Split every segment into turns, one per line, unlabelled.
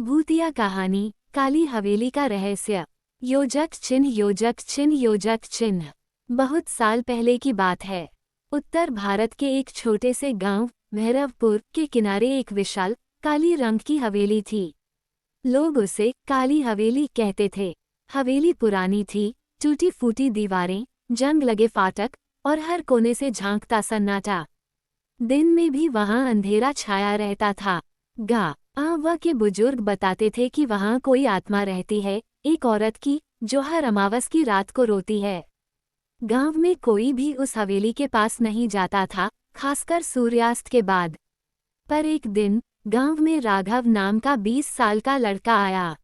भूतिया कहानी काली हवेली का रहस्य। योजक चिन्ह योजक चिन्ह योजक चिन्ह। बहुत साल पहले की बात है। उत्तर भारत के एक छोटे से गांव भैरवपुर के किनारे एक विशाल काली रंग की हवेली थी। लोग उसे काली हवेली कहते थे। हवेली पुरानी थी, टूटी फूटी दीवारें, जंग लगे फाटक और हर कोने से झांकता सन्नाटा। दिन में भी वहां अंधेरा छाया रहता था। वह के बुजुर्ग बताते थे कि वहां कोई आत्मा रहती है, एक औरत की, जो हर अमावस की रात को रोती है। गांव में कोई भी उस हवेली के पास नहीं जाता था, खासकर सूर्यास्त के बाद। पर एक दिन गांव में राघव नाम का 20 साल का लड़का आया।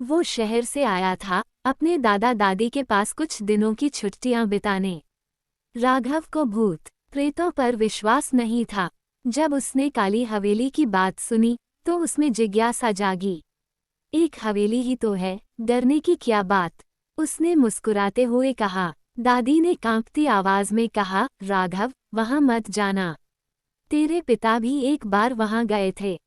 वो शहर से आया था अपने दादा दादी के पास कुछ दिनों की छुट्टियां बिताने। राघव को भूत प्रेतों पर विश्वास नहीं था। जब उसने काली हवेली की बात सुनी तो उसमें जिज्ञासा जागी। एक हवेली ही तो है, डरने की क्या बात, उसने मुस्कुराते हुए कहा। दादी ने कांपती आवाज में कहा, राघव वहां मत जाना। तेरे पिता भी एक बार वहां गए थे।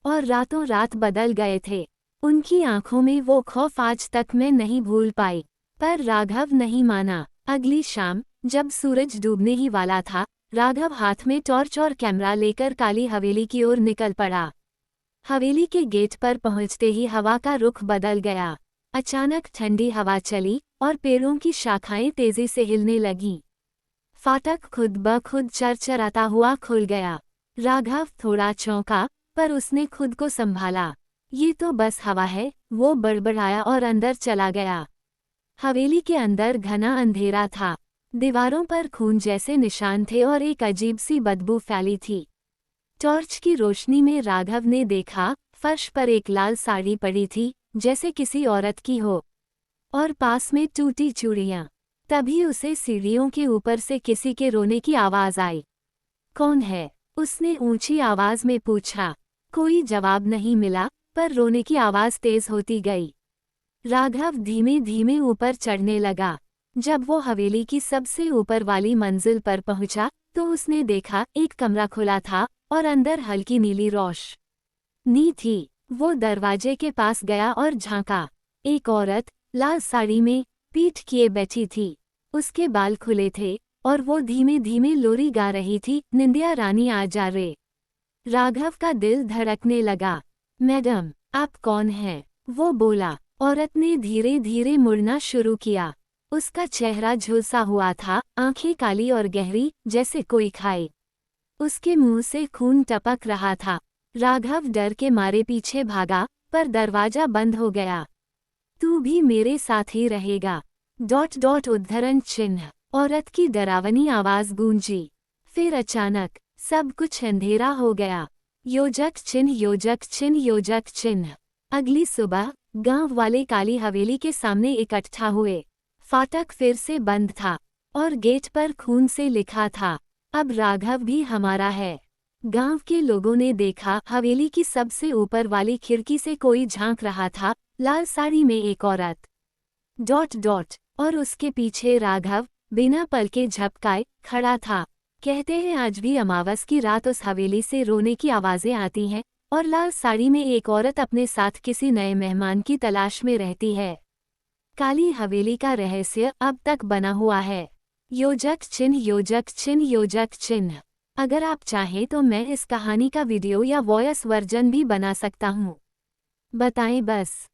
और रातों रात बदल गए थे। उनकी आंखों में वो खौफ आज तक मैं नहीं भूल पाई। पर राघव नहीं माना। अगली शाम जब सूरज डूबने ही वाला था, राघव हाथ में टॉर्च और कैमरा लेकर काली हवेली की ओर निकल पड़ा। हवेली के गेट पर पहुंचते ही हवा का रुख बदल गया। अचानक ठंडी हवा चली और पेड़ों की शाखाएं तेजी से हिलने लगीं। फाटक खुद ब खुद चरचराता हुआ खुल गया। राघव थोड़ा चौंका, पर उसने खुद को संभाला। ये तो बस हवा है, वो बड़बड़ाया और अंदर चला गया। हवेली के अंदर घना अंधेरा था। दीवारों पर खून जैसे निशान थे और एक अजीब सी बदबू फैली थी। टॉर्च की रोशनी में राघव ने देखा, फर्श पर एक लाल साड़ी पड़ी थी, जैसे किसी औरत की हो, और पास में टूटी चूड़ियां। तभी उसे सीढ़ियों के ऊपर से किसी के रोने की आवाज आई। कौन है? उसने ऊंची आवाज में पूछा। कोई जवाब नहीं मिला, पर रोने की आवाज तेज होती गई। राघव धीमे धीमे ऊपर चढ़ने लगा। जब वो हवेली की सबसे ऊपर वाली मंजिल पर पहुंचा तो उसने देखा एक कमरा खुला था और अंदर हल्की नीली रोशनी थी। वो दरवाजे के पास गया और झांका। एक औरत लाल साड़ी में पीठ किए बैठी थी। उसके बाल खुले थे और वो धीमे धीमे लोरी गा रही थी, निंदिया रानी आ जा रे। राघव का दिल धड़कने लगा। मैडम, आप कौन हैं? वो बोला। औरत ने धीरे धीरे मुड़ना शुरू किया। उसका चेहरा झुलसा हुआ था, आंखें काली और गहरी, जैसे कोई खाए। उसके मुंह से खून टपक रहा था। राघव डर के मारे पीछे भागा, पर दरवाजा बंद हो गया। तू भी मेरे साथ ही रहेगा। उद्धरण चिन्ह। औरत की डरावनी आवाज गूंजी। फिर अचानक सब कुछ अंधेरा हो गया। योजक चिन्ह योजक चिन्ह योजक चिन्ह। अगली सुबह गांव वाले काली हवेली के सामने इकट्ठा हुए। फाटक फिर से बंद था और गेट पर खून से लिखा था, अब राघव भी हमारा है। गांव के लोगों ने देखा, हवेली की सबसे ऊपर वाली खिड़की से कोई झांक रहा था, लाल साड़ी में एक औरत। और उसके पीछे राघव बिना पलके झपकाए खड़ा था। कहते हैं आज भी अमावस की रात उस हवेली से रोने की आवाजें आती हैं और लाल साड़ी में एक औरत अपने साथ किसी नए मेहमान की तलाश में रहती है। काली हवेली का रहस्य अब तक बना हुआ है। योजक चिन्ह योजक चिन्ह योजक चिन्ह। अगर आप चाहें तो मैं इस कहानी का वीडियो या वॉयस वर्जन भी बना सकता हूँ। बताएं बस।